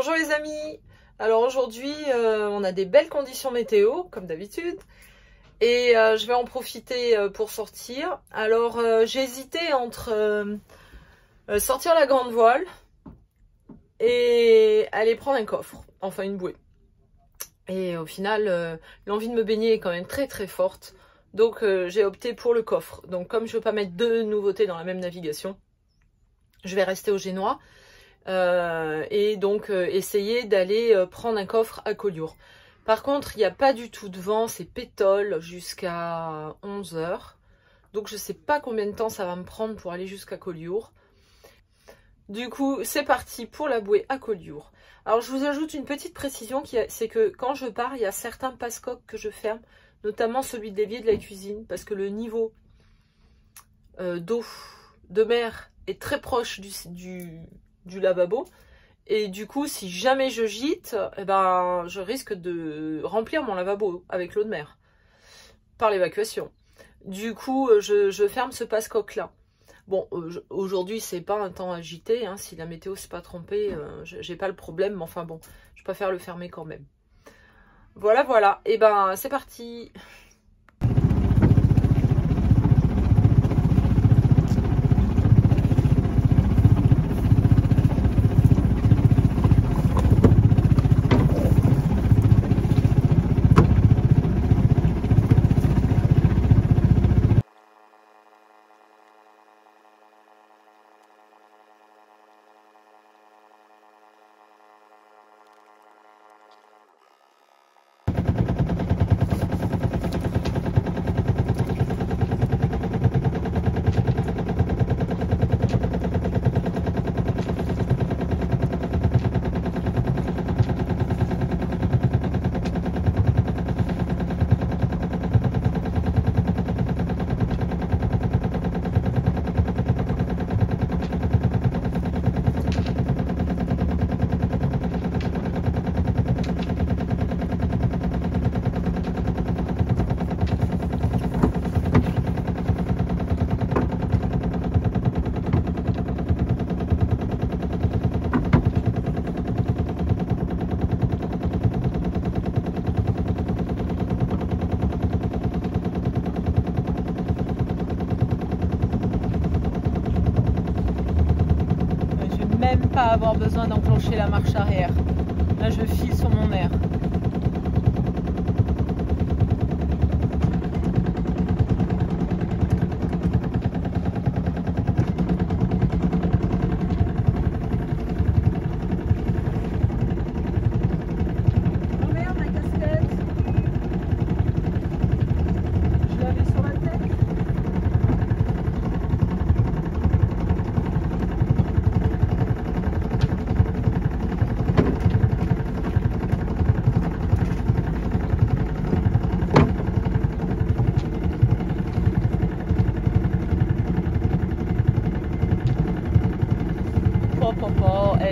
Bonjour les amis. Alors aujourd'hui on a des belles conditions météo comme d'habitude et je vais en profiter pour sortir. Alors j'ai hésité entre sortir la grande voile et aller prendre un coffre, enfin une bouée. Et au final l'envie de me baigner est quand même très très forte, donc j'ai opté pour le coffre. Donc comme je ne veux pas mettre deux nouveautés dans la même navigation, je vais rester au Génois. Et donc essayer d'aller prendre un coffre à Collioure. Par contre, il n'y a pas du tout de vent, c'est pétole jusqu'à 11 h. Donc je sais pas combien de temps ça va me prendre pour aller jusqu'à Collioure. Du coup, c'est parti pour la bouée à Collioure. Alors je vous ajoute une petite précision, c'est que quand je pars, il y a certains passe-coques que je ferme, notamment celui de l'évier de la cuisine, parce que le niveau d'eau de mer est très proche du lavabo, et du coup si jamais je gîte, eh ben, je risque de remplir mon lavabo avec l'eau de mer par l'évacuation. Du coup je ferme ce passe-coque là. Bon, aujourd'hui c'est pas un temps agité, hein, si la météo s'est pas trompée, j'ai pas le problème, mais enfin bon, je préfère le fermer quand même. Voilà, et ben c'est parti. Avoir besoin d'enclencher la marche arrière. Là je file sur mon air. Oh merde, ma casquette. Je l'avais sur la tête.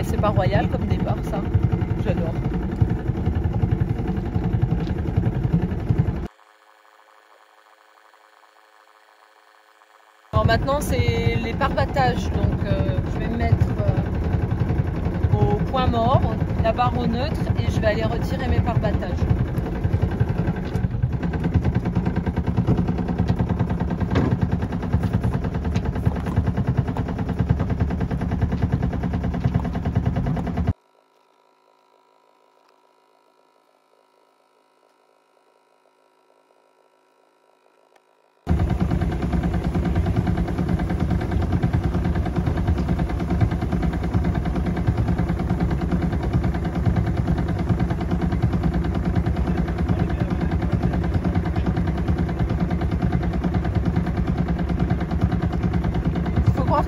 C'est pas royal comme départ, ça. J'adore. Alors maintenant, c'est les parbattages. Donc, je vais me mettre au point mort, la barre au neutre, et je vais aller retirer mes parbattages.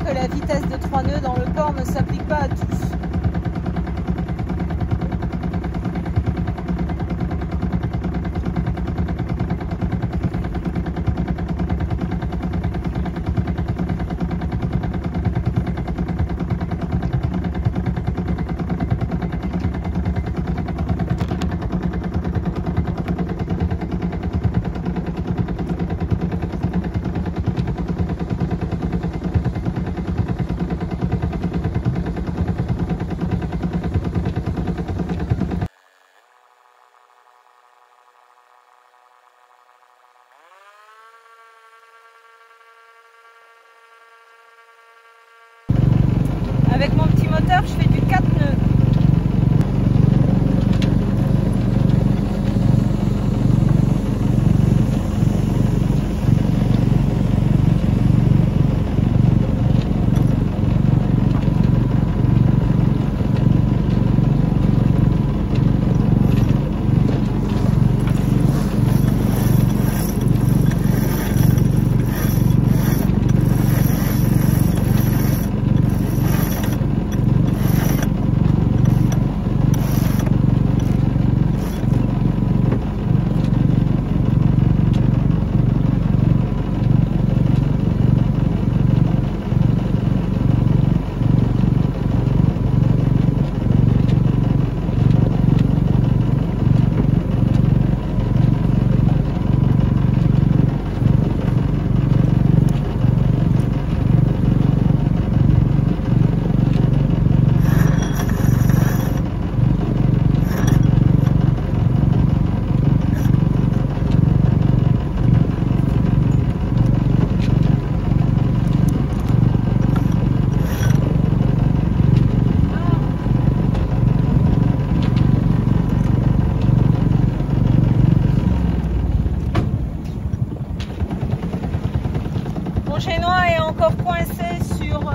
Que la vitesse de 3 nœuds dans le port ne s'applique pas à tous. moteur, je fais du 4 nœuds. Mon génois est encore coincé sur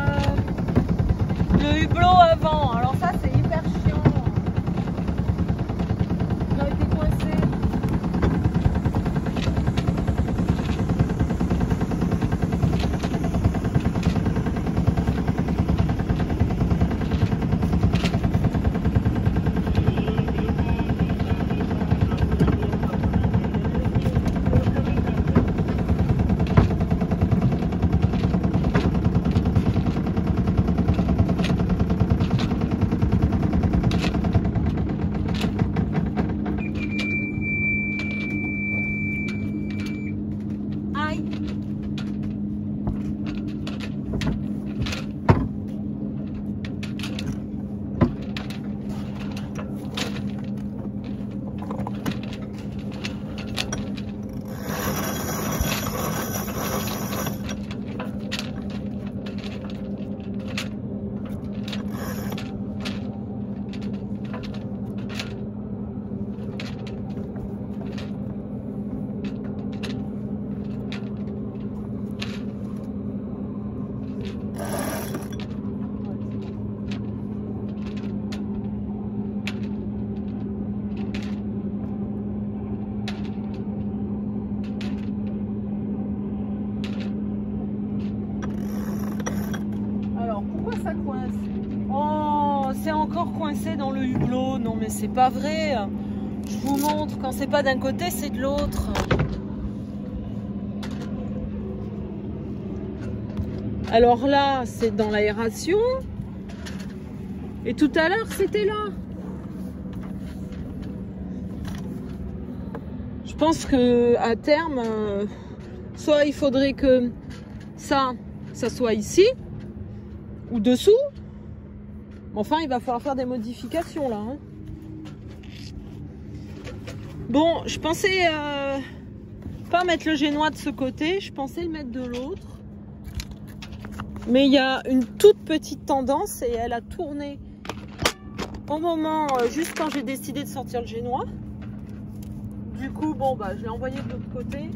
le hublot avant. Alors ça c'est hyper chiant. Il a été coincé. Ça coince. Oh, c'est encore coincé dans le hublot. Non mais c'est pas vrai. Je vous montre, quand c'est pas d'un côté, c'est de l'autre. Alors là, c'est dans l'aération. Et tout à l'heure, c'était là. Je pense que à terme, soit il faudrait que ça soit ici. Ou dessous. Enfin, il va falloir faire des modifications là. Hein. Bon, je pensais pas mettre le génois de ce côté, je pensais le mettre de l'autre. Mais il y a une toute petite tendance et elle a tourné au moment, juste quand j'ai décidé de sortir le génois. Du coup, bon, bah, je l'ai envoyé de l'autre côté.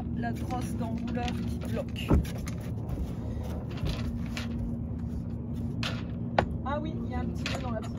encore la crosse d'enrouleur qui bloque. Ah oui, il y a un petit nœud dans la poulie.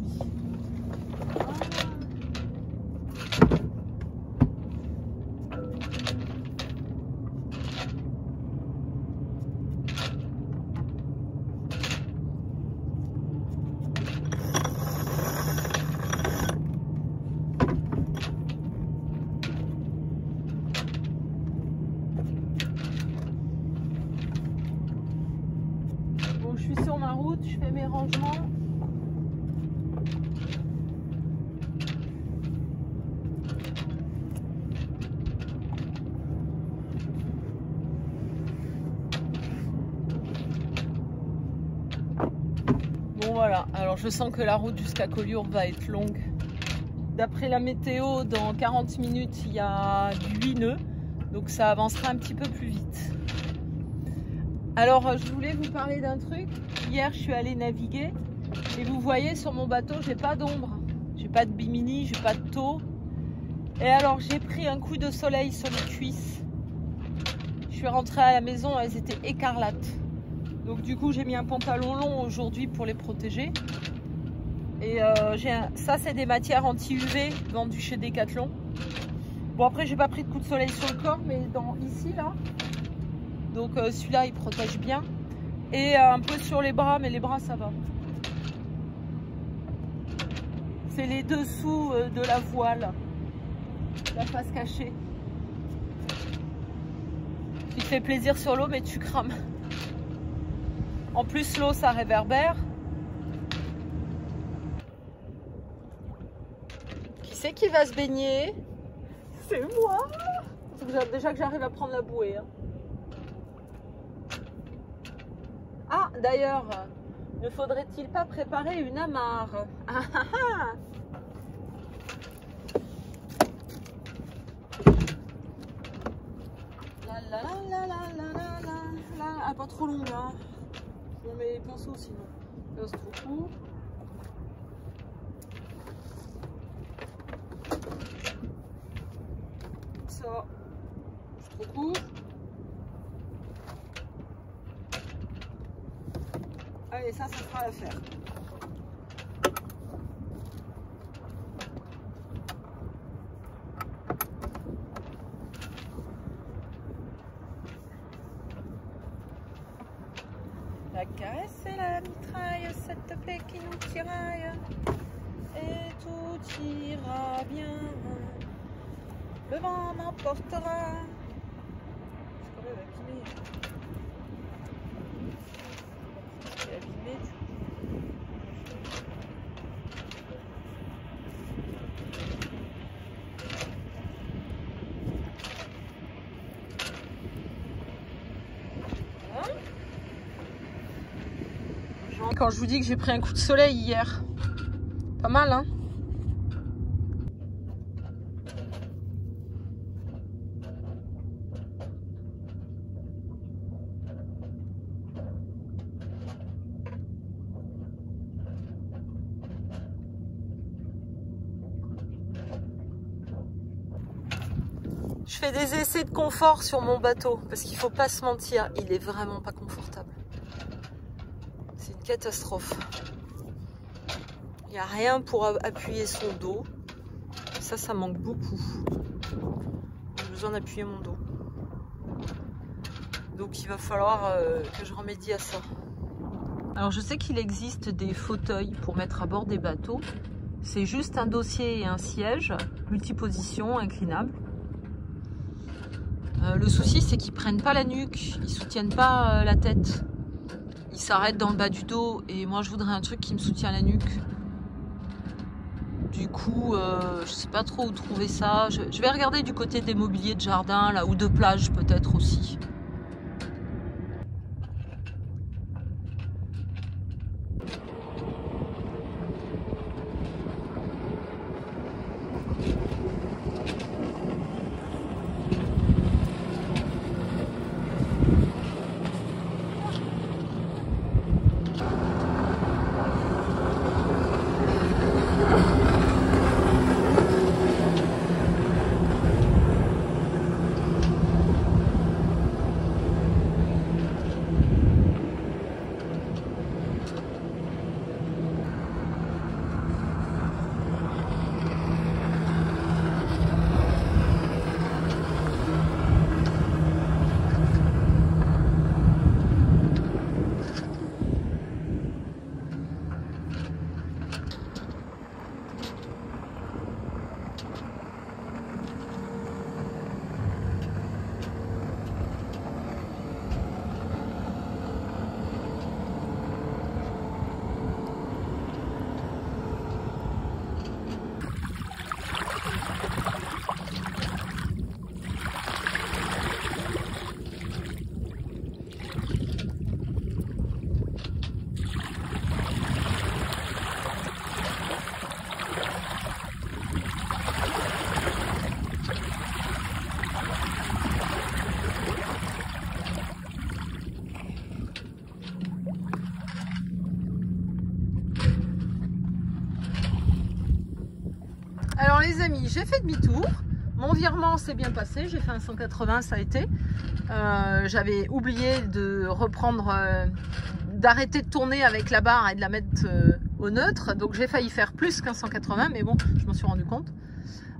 Bon, je suis sur ma route, je fais mes rangements. Bon voilà, alors je sens que la route jusqu'à Collioure va être longue. D'après la météo, dans 40 minutes, il y a 8 nœuds, donc ça avancera un petit peu plus vite. Alors je voulais vous parler d'un truc. Hier je suis allée naviguer et vous voyez sur mon bateau, j'ai pas d'ombre, j'ai pas de bimini, j'ai pas de taux. Et alors j'ai pris un coup de soleil sur les cuisses. Je suis rentrée à la maison, elles étaient écarlates. Donc du coup j'ai mis un pantalon long aujourd'hui pour les protéger. Et ça c'est des matières anti-UV vendues chez Decathlon. Bon après j'ai pas pris de coup de soleil sur le corps, mais ici là. Donc celui-là il protège bien. Et un peu sur les bras, mais les bras ça va. C'est les dessous de la voile, la face cachée. Tu te fais plaisir sur l'eau mais tu crames. En plus l'eau ça réverbère. Qui c'est qui va se baigner? C'est moi. Déjà que j'arrive à prendre la bouée. Hein. Ah d'ailleurs, ne faudrait-il pas préparer une amarre? Ah, ah, ah. Ah, pas trop longue là. On met les pinceaux sinon. Là c'est trop court. Ça, c'est trop court. Allez, ça fera l'affaire. La caresse et la mitraille, cette plaie qui nous tiraille, et tout ira bien. Le vent m'emportera. C'est quand même abîmé. C'est abîmé. Quand je vous dis que j'ai pris un coup de soleil hier, pas mal hein. Je fais des essais de confort sur mon bateau parce qu'il faut pas se mentir, il est vraiment pas confortable. C'est une catastrophe. Il n'y a rien pour appuyer son dos. Ça manque beaucoup. J'ai besoin d'appuyer mon dos. Donc il va falloir que je remédie à ça. Alors je sais qu'il existe des fauteuils pour mettre à bord des bateaux. C'est juste un dossier et un siège, multiposition, inclinable. Le souci c'est qu'ils prennent pas la nuque, ils soutiennent pas la tête. Ils s'arrêtent dans le bas du dos et moi je voudrais un truc qui me soutient la nuque. Du coup, je sais pas trop où trouver ça. Je vais regarder du côté des mobiliers de jardin là, ou de plage peut-être aussi. Alors les amis, j'ai fait demi-tour. Mon virement s'est bien passé, j'ai fait un 180, ça a été. J'avais oublié de reprendre, d'arrêter de tourner avec la barre et de la mettre au neutre. Donc j'ai failli faire plus qu'un 180, mais bon, je m'en suis rendu compte.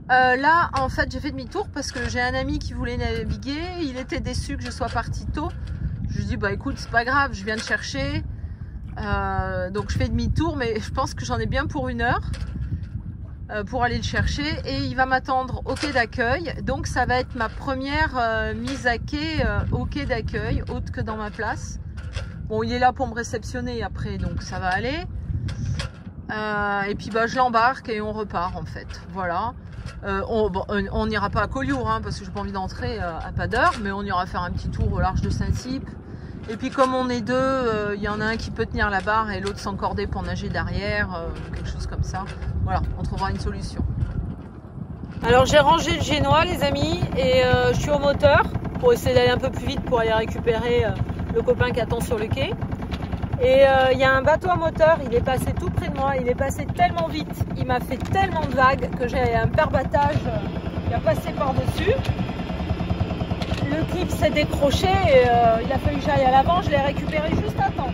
Là, en fait, j'ai fait demi-tour parce que j'ai un ami qui voulait naviguer. Il était déçu que je sois partie tôt. Je lui dis, bah écoute, c'est pas grave, je viens de chercher. Donc je fais demi-tour, mais je pense que j'en ai bien pour 1 heure. Pour aller le chercher et il va m'attendre au quai d'accueil, donc ça va être ma première mise à quai au quai d'accueil, autre que dans ma place. Bon, il est là pour me réceptionner après, donc ça va aller. Et puis bah je l'embarque et on repart en fait, voilà. On n'ira pas à Collioure hein, parce que j'ai pas envie d'entrer à pas d'heure, mais on ira faire un petit tour au large de Saint-Cyp. Et puis comme on est deux, il y en a un qui peut tenir la barre et l'autre s'encorder pour nager derrière, quelque chose comme ça. Voilà, on trouvera une solution. Alors j'ai rangé le génois les amis et je suis au moteur pour essayer d'aller un peu plus vite pour aller récupérer le copain qui attend sur le quai. Et il y a un bateau à moteur, il est passé tout près de moi, il est passé tellement vite, il m'a fait tellement de vagues que j'ai un perbattage qui a passé par-dessus. Le clip s'est décroché et il a fallu que j'aille à l'avant, je l'ai récupéré juste à temps.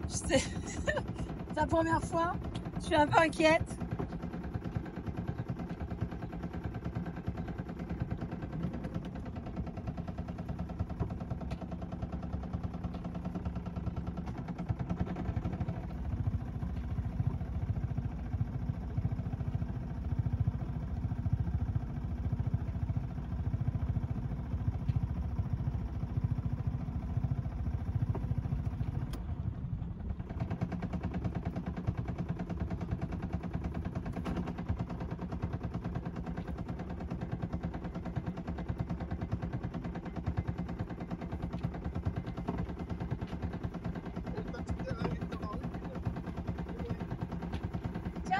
C'est la première fois, je suis un peu inquiète.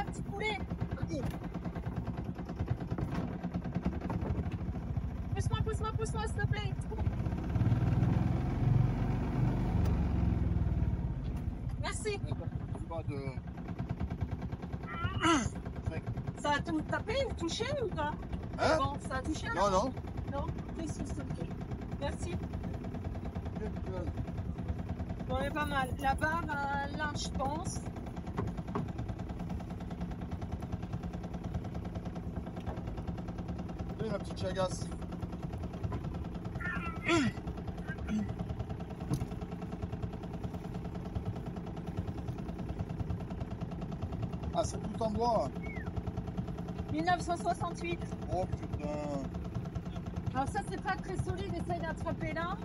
Petit poulet. Pousse-moi, s'il te plaît. Merci. Ça a tout tapé ou touché ou pas? Hein? Bon, ça a touché? Non, non. Non, s'il te plaît. Merci. Bon, elle est pas mal. La barre, là, je pense. Ma petite chagasse. Ah, c'est tout en bois. 1968. Oh putain. Alors ça, c'est pas très solide, essaye d'attraper là.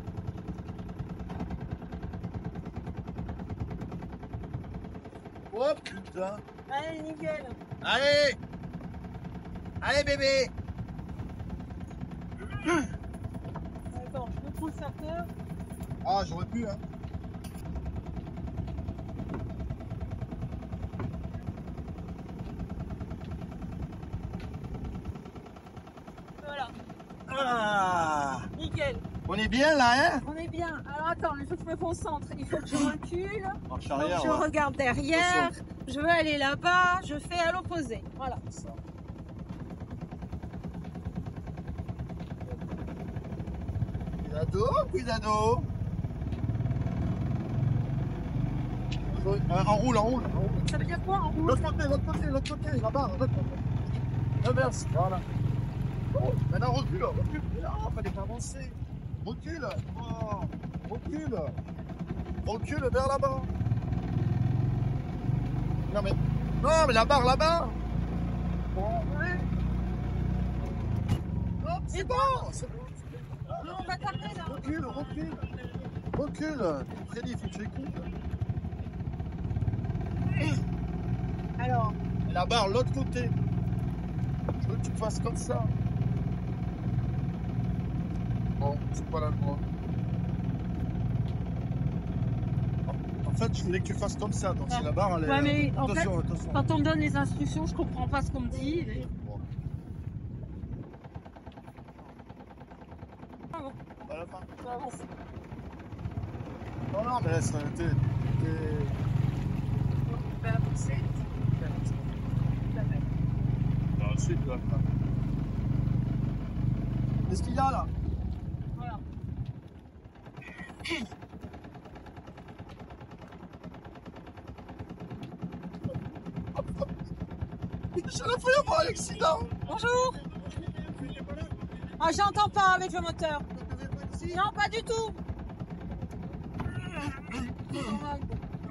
Oh putain. Allez, nickel. Allez. Allez bébé. Attends, je me pousse un peu. Ah, j'aurais pu, hein. Voilà. Ah, Nickel. on est bien là, hein? On est bien. Alors attends, il faut que je me concentre. Il faut que je recule. Marche Donc, arrière, je ouais. regarde derrière. Je veux aller là-bas. Je fais à l'opposé. Voilà. Ça. Cuidado, cuidado. En roule, en roule, en roule. Ça veut dire quoi en rouge? L'autre côté, l'autre côté, l'autre côté, là-bas, l'autre côté. Inverse, voilà. Oh, maintenant recule, recule. Non, fallait pas avancer. Recule. Oh, recule. Recule vers là-bas. Non mais la barre là-bas. Bon, ouais. Hop, c'est bon, c'est bon. Non, on va taper là. Recule, recule. Recule. Freddy, il faut que tu écoutes. Alors, Et la barre, l'autre côté. Je veux que tu fasses comme ça. Bon, c'est pas la droite. En fait, je voulais que tu fasses comme ça. Donc, si la barre, elle est. ouais, mais en Attention, attention. quand on me donne les instructions, je comprends pas ce qu'on me dit. Bon. Ah bon. À la fin. Ça avance. Non, non, mais là, t'es. On va avancer. Dans le sud, là. Qu'est-ce qu'il y a là? Voilà. J'ai la failli avoir un accident. Bonjour. Ah, j'entends pas avec le moteur. Non, pas du tout.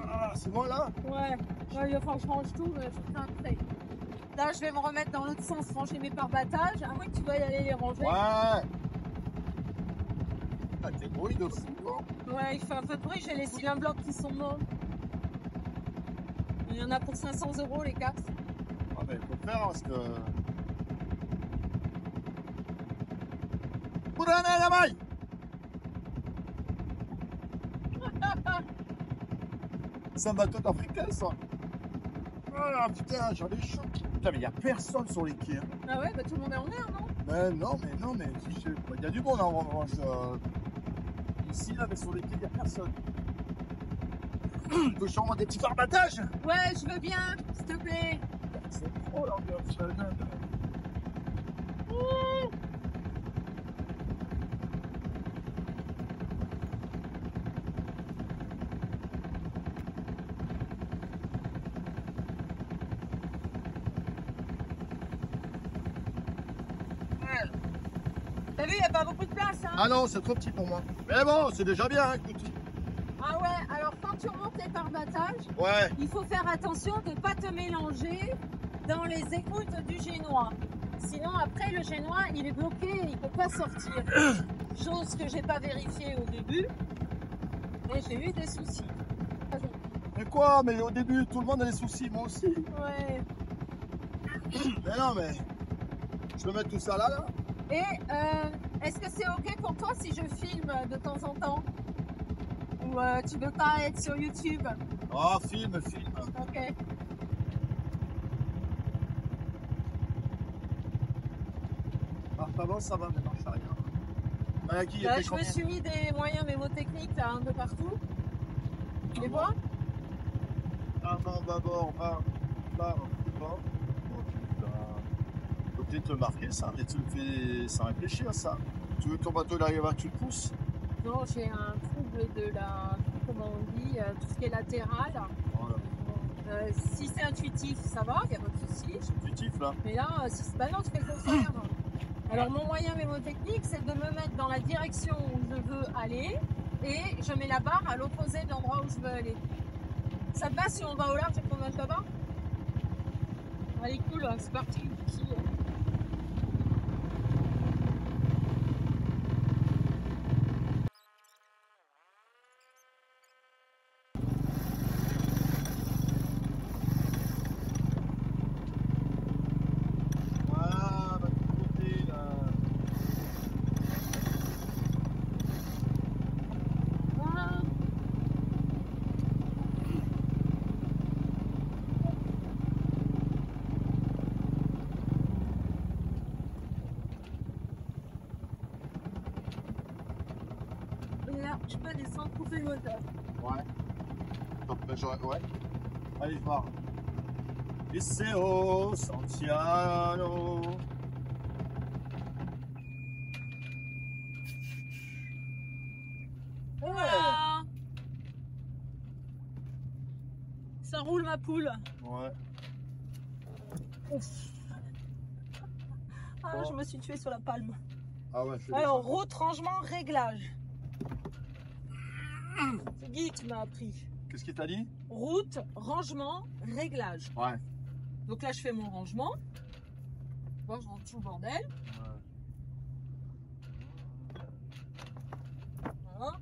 Ah, c'est moi là? Ouais, il va falloir que je range tout, mais je fais un trait. Là, je vais me remettre dans l'autre sens, ranger mes pare-battages, à moins que tu veuilles aller les ranger. Ouais. Ah, t'es bruit de fou, quoi. Ouais, il fait un peu de bruit, j'ai les cylindres blocs qui sont morts. Il y en a pour 500 € les 4. Ah, mais il faut le faire parce que. Purana la maille! C'est un bateau africain, ça. Ah putain, j'en ai chaud. Putain, mais il n'y a personne sur les quais. Hein. Ah ouais, bah tout le monde est en mer, non? Mais il y a du monde en revanche. Ici, là, mais sur les quais, il n'y a personne. Tu veux sûrement des petits pare-battages? Ouais, je veux bien, s'il te plaît. C'est trop l'ambiance. T'as vu, il n'y a pas beaucoup de place, hein? Ah non, c'est trop petit pour moi. Mais bon, c'est déjà bien, hein, écoute. Ah ouais, alors quand tu remontes les pare-battages, Ouais. il faut faire attention de ne pas te mélanger dans les écoutes du génois. Sinon, après, le génois, il est bloqué, il ne peut pas sortir. Chose que j'ai pas vérifiée au début, mais j'ai eu des soucis. Mais quoi? Mais au début, tout le monde a des soucis, moi aussi. Ouais. Mais non, mais. Je peux mettre tout ça là, là? Et est-ce que c'est ok pour toi si je filme de temps en temps? Ou tu veux pas être sur YouTube? Oh, filme. Ok. Ah, avant, ça va, maintenant, je fais rien. Qui Là, je me suis mis des moyens mémotechniques là, un peu partout. Tu les vois? Avant, bâbord, va. Oh putain. Faut peut-être te marquer ça, mais tu me fais sans réfléchir ça. Tu veux que ton bateau il arrive à tu le pousses? Non, j'ai un trouble de la, comment on dit, tout ce qui est latéral. Voilà. Si c'est intuitif, ça va, il n'y a pas de souci. C'est intuitif là. Mais là, si c'est pas non, tu fais le contraire. Alors mon moyen mémotechnique, c'est de me mettre dans la direction où je veux aller et je mets la barre à l'opposé de l'endroit où je veux aller. Ça te va si on va au large et qu'on nage là-bas? Allez, cool, c'est parti. je peux descendre, couper le moteur. Ouais. Top, ben, ouais. Allez, je pars. Liceo Santiano. Voilà. Ça roule ma poule. Ouais. Ouf. Ah, Bon. je me suis tuée sur la palme. Ah ouais, je Alors, route, rangement, réglage. C'est Guy qui m'a appris. Qu'est-ce qu'il t'a dit? Route, rangement, réglage. Ouais. Donc là, je fais mon rangement. Bon, je range tout le bordel. Voilà.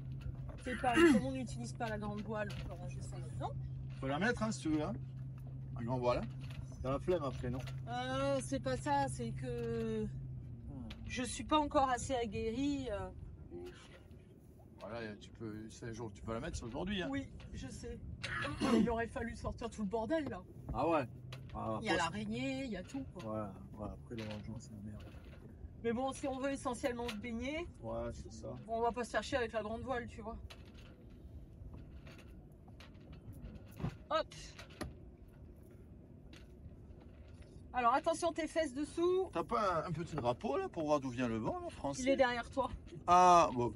Comme on n'utilise pas la grande voile, on peut ranger ça là-dedans. Faut la mettre, hein, si tu veux. Hein. Un grand voilà. T'as la flemme après, non? C'est pas ça, c'est que je suis pas encore assez aguerrie. Voilà, tu peux, c'est un jour, tu peux la mettre, c'est aujourd'hui. Hein. Oui, je sais. Il aurait fallu sortir tout le bordel là. Ah ouais. Ah, Il y a l'araignée, il y a tout. Quoi. Ouais, après le rangement, c'est la merde. Mais bon, si on veut essentiellement se baigner, Ouais, c'est ça. on va pas se faire chier avec la grande voile, tu vois. Hop. Alors attention tes fesses dessous. T'as pas un petit drapeau là pour voir d'où vient le vent, là, français? Il est derrière toi. Ah, bon.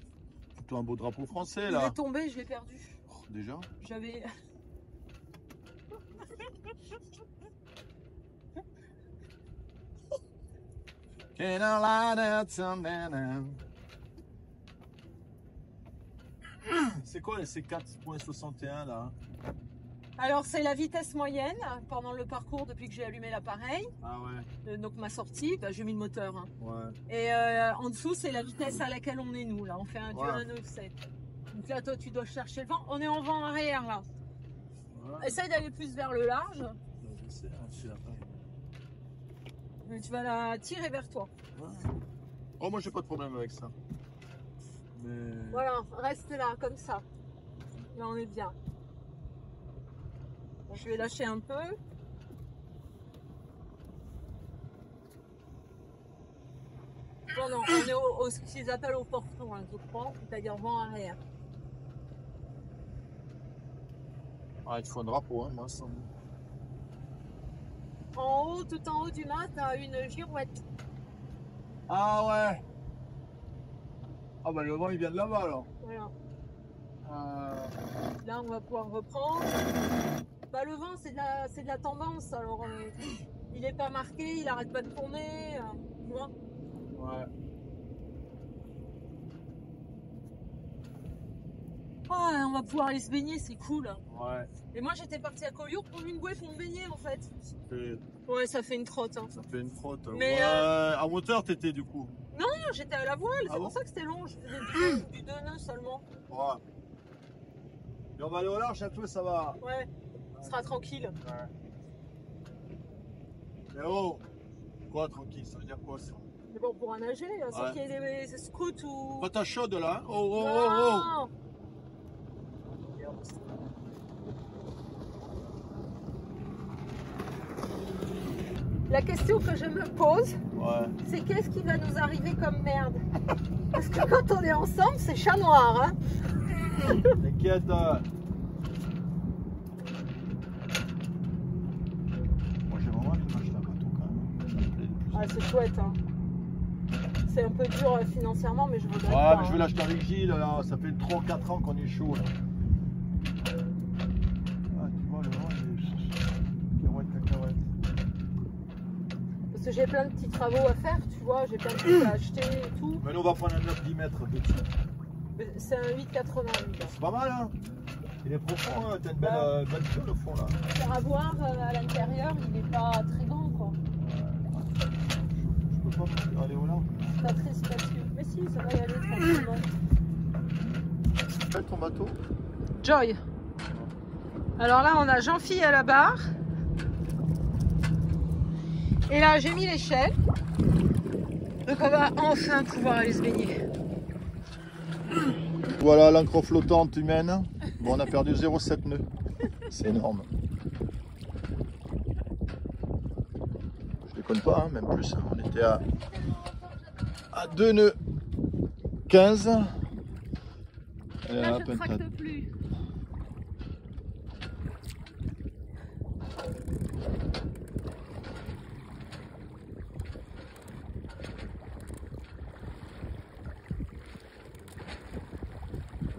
Plutôt un beau drapeau français Il là. est tombé, je l'ai perdu. Oh, déjà? J'avais. C'est quoi les C4.61 là? Alors c'est la vitesse moyenne pendant le parcours depuis que j'ai allumé l'appareil. Ah ouais. Donc ma sortie, bah, j'ai mis le moteur. Hein. Ouais. Et en dessous c'est la vitesse à laquelle on est nous là. On fait un dur 1,9,7. Donc là toi tu dois chercher le vent. On est en vent arrière là. Ouais. Essaye d'aller plus vers le large. Je sais, je suis là. Mais tu vas la tirer vers toi. Ouais. Oh, moi j'ai pas de problème avec ça. Mais... Voilà, reste là comme ça. Là on est bien. Bon, je vais lâcher un peu. Non, non, on est au ce qu'ils appellent au portant, hein, je crois, c'est-à-dire vent arrière. Ah, il te faut un drapeau, hein, moi, ça. En haut, tout en haut du mât, t'as une girouette. Ah ouais. Ah bah le vent il vient de là-bas alors. Voilà. Là, on va pouvoir reprendre. Bah, le vent, c'est de la tendance. Alors, il n'est pas marqué, il arrête pas de tourner. Tu vois ? Ouais. Ah, on va pouvoir aller se baigner, c'est cool. Ouais. Et moi, j'étais partie à Collioure pour une bouée pour me baigner, en fait. Et Ouais, ça fait une trotte. Hein. ça fait une frotte. Mais, ouais. À moteur t'étais du coup. Non, j'étais à la voile, Ah c'est bon pour ça que c'était long. Je faisais du 2 nœuds seulement. Ouais. Et on va aller au large un peu, ça va. Ouais, on sera tranquille. Ouais. Mais oh. Quoi tranquille, ça veut dire quoi ça? Mais bon, pour nager, sans Ouais. qu'il y ait des scouts ou. Pas ta chaude là, hein. Oh oh oh Non. La question que je me pose, oh. Ouais. c'est qu'est-ce qui va nous arriver comme merde? Parce que quand on est ensemble, c'est chat noir. Hein. T'inquiète. Moi j'ai vraiment envie de m'acheter un bateau quand même. Ça me plaît de plus. Ah, c'est chouette. Hein. C'est un peu dur financièrement, mais je regrette Ouais, pas. mais je vais Hein. l'acheter avec Gilles, là. Ça fait 3 ou 4 ans qu'on est chaud là. Ah, tu vois, le vent il est. Cacahuète. Parce que j'ai plein de petits travaux à faire, tu vois. J'ai plein de trucs à acheter et tout. Mais nous on va prendre un 9-10 mètres dessus. C'est un 8,80 lui, là. C'est pas mal, hein. Il est profond, hein. T'as une belle, belle piole au fond là. Faire à voir à l'intérieur, il n'est pas très grand, quoi. Je peux pas aller au large. Pas très spacieux. Mais si, ça va y aller tranquillement. Quel ton bateau? Joy. Alors là, on a Jean-Phi à la barre. Et là, j'ai mis l'échelle. Donc on va enfin pouvoir aller se baigner. Voilà l'ancre flottante humaine. Bon, on a perdu 0,7 nœuds. C'est énorme. Je déconne pas, hein, même plus. On était à 2 nœuds 15. Là, je ne tracte plus.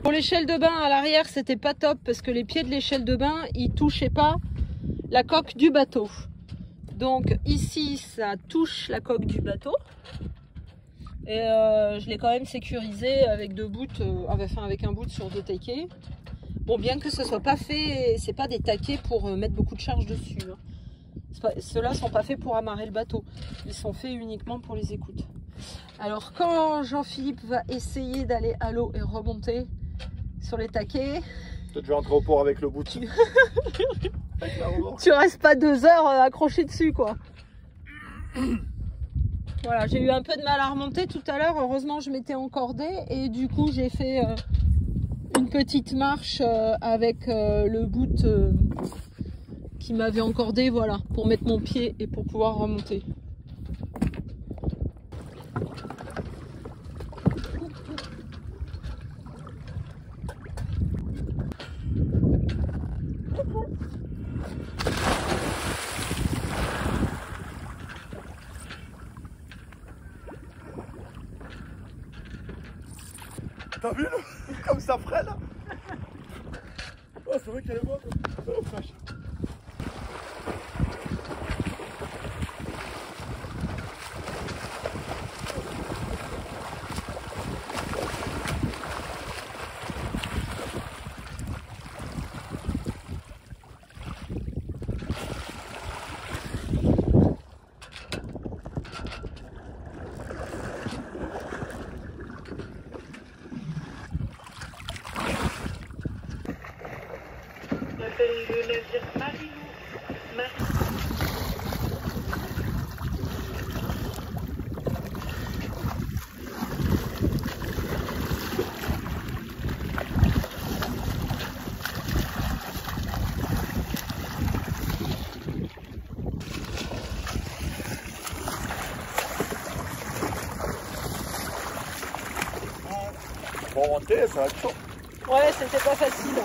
Pour l'échelle de bain à l'arrière, c'était pas top parce que les pieds de l'échelle de bain, ils touchaient pas la coque du bateau. Donc ici, ça touche la coque du bateau. Et je l'ai quand même sécurisé avec deux bouts, avec un bout sur deux taquets. Bon, bien que ce soit pas fait, c'est pas des taquets pour mettre beaucoup de charge dessus. Hein. Ceux-là sont pas faits pour amarrer le bateau. Ils sont faits uniquement pour les écoutes. Alors quand Jean-Philippe va essayer d'aller à l'eau et remonter sur les taquets... Peut-être je vais rentrer au port avec le bout. Tu restes pas 2 heures accroché dessus, quoi. Voilà, j'ai eu un peu de mal à remonter tout à l'heure. Heureusement, je m'étais encordée et du coup, j'ai fait une petite marche avec le bout qui m'avait encordé, voilà, pour mettre mon pied et pour pouvoir remonter. T'as vu comme ça freine? Oh, c'est vrai qu'elle est bonne. Oh, fraîche. Pour monter, ça va être chaud. Ouais, c'était pas facile.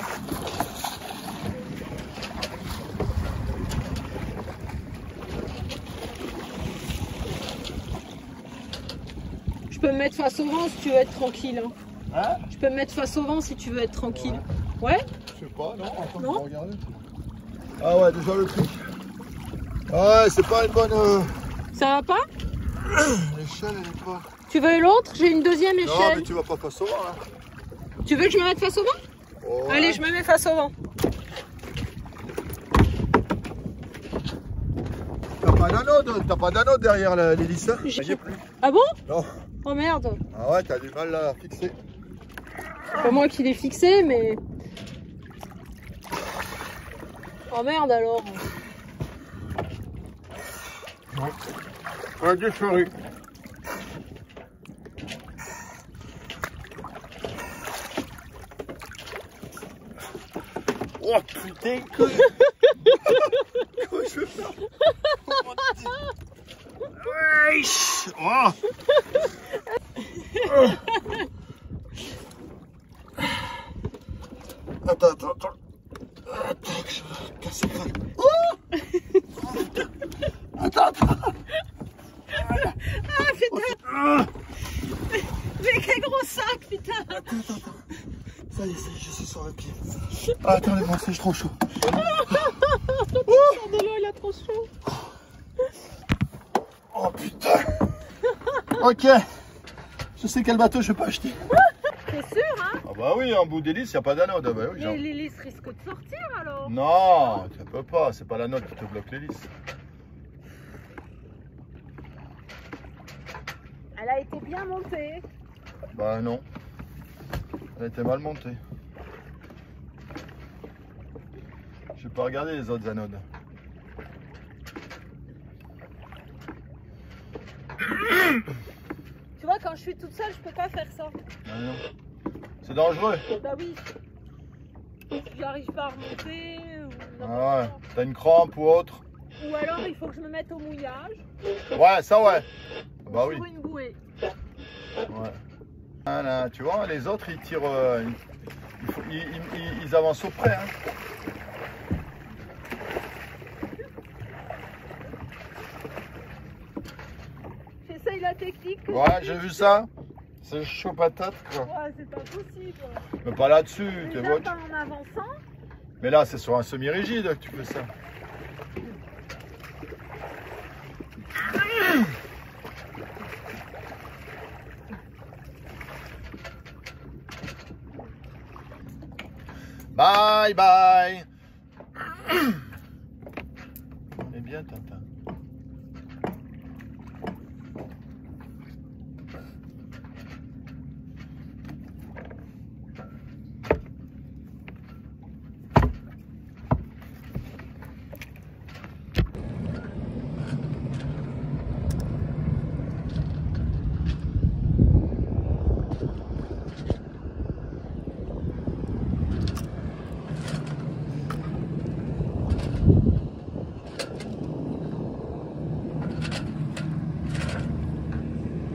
Je peux me mettre face au vent si tu veux être tranquille. Hein? Je peux me mettre face au vent si tu veux être tranquille. Ouais? Je sais pas, non? Attends, Non? je vais regarder. Ah ouais, déjà le truc. Ah ouais, c'est pas une bonne... Ça va pas? L'échelle, elle est pas... Tu veux l'autre? J'ai une deuxième Non, échelle. mais tu vas pas face au vent, là. Tu veux que je me mette face au vent? Ouais. Allez, je me mets face au vent. T'as pas d'anode derrière l'hélice? Ah bon? Non. Oh merde. Ah ouais, t'as du mal à fixer. C'est pas moi qui l'ai fixé, mais... Oh merde alors. Ouais, du chéri. Oh putain, comment je vais faire? Wesh. Oh. Attends. Attends, je vais casser le crâne. Oh. Attends. Ah putain. Mais quel gros sac, putain. Attends. Ça y est, je suis sur le pied. Ah, attends, les bras, c'est trop chaud. Sors de l'eau, il a trop chaud. Oh putain. Ok. Je sais quel bateau je vais pas acheter. T'es sûr, hein? Ah bah oui, en bout d'hélice, il n'y a pas d'anode. Ah bah oui, mais l'hélice risque de sortir alors. non, tu peux pas. C'est pas l'anode qui te bloque l'hélice. Elle a été bien montée. Bah non. Elle a été mal montée. Je vais pas regarder les autres anodes. Tu vois, quand je suis toute seule, je peux pas faire ça. Ah non. C'est dangereux. Bah oui. Si j'arrive pas à remonter ou Ah ouais. T'as une crampe ou autre? Ou alors il faut que je me mette au mouillage. Ouais, ça ouais. Bah oui. Sur une bouée. Ouais. Voilà, tu vois, les autres ils tirent Ils avancent auprès. Hein. J'essaye la technique. Ouais, j'ai vu ça. C'est chaud patate, quoi. Ouais, c'est pas possible. Mais pas là-dessus, t'es Déjà watch. pas en avançant. Mais là, c'est sur un semi-rigide que tu fais ça. Bye bye. On est bien, Tintin.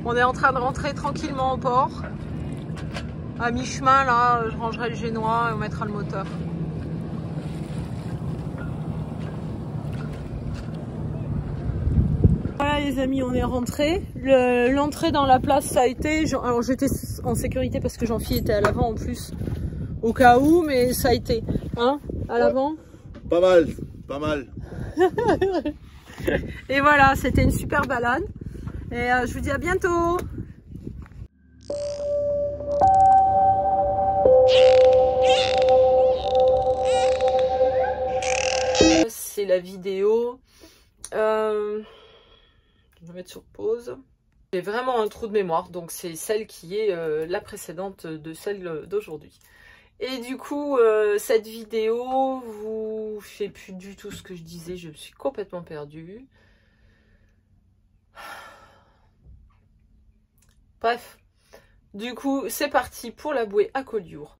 On est en train de rentrer tranquillement au port. À mi-chemin, là, je rangerai le génois et on mettra le moteur. Voilà les amis, on est rentré. L'entrée dans la place, ça a été... Alors j'étais en sécurité parce que Jean-Philippe était à l'avant en plus. Au cas où, mais ça a été. Hein, à l'avant. Pas mal, pas mal. Et voilà, c'était une super balade. Et je vous dis à bientôt. C'est la vidéo. Je vais mettre sur pause. J'ai vraiment un trou de mémoire, donc c'est celle qui est la précédente de celle d'aujourd'hui. Et du coup, cette vidéo vous fait plus du tout ce que je disais. Je me suis complètement perdue. Bref, du coup, c'est parti pour la bouée à Collioure.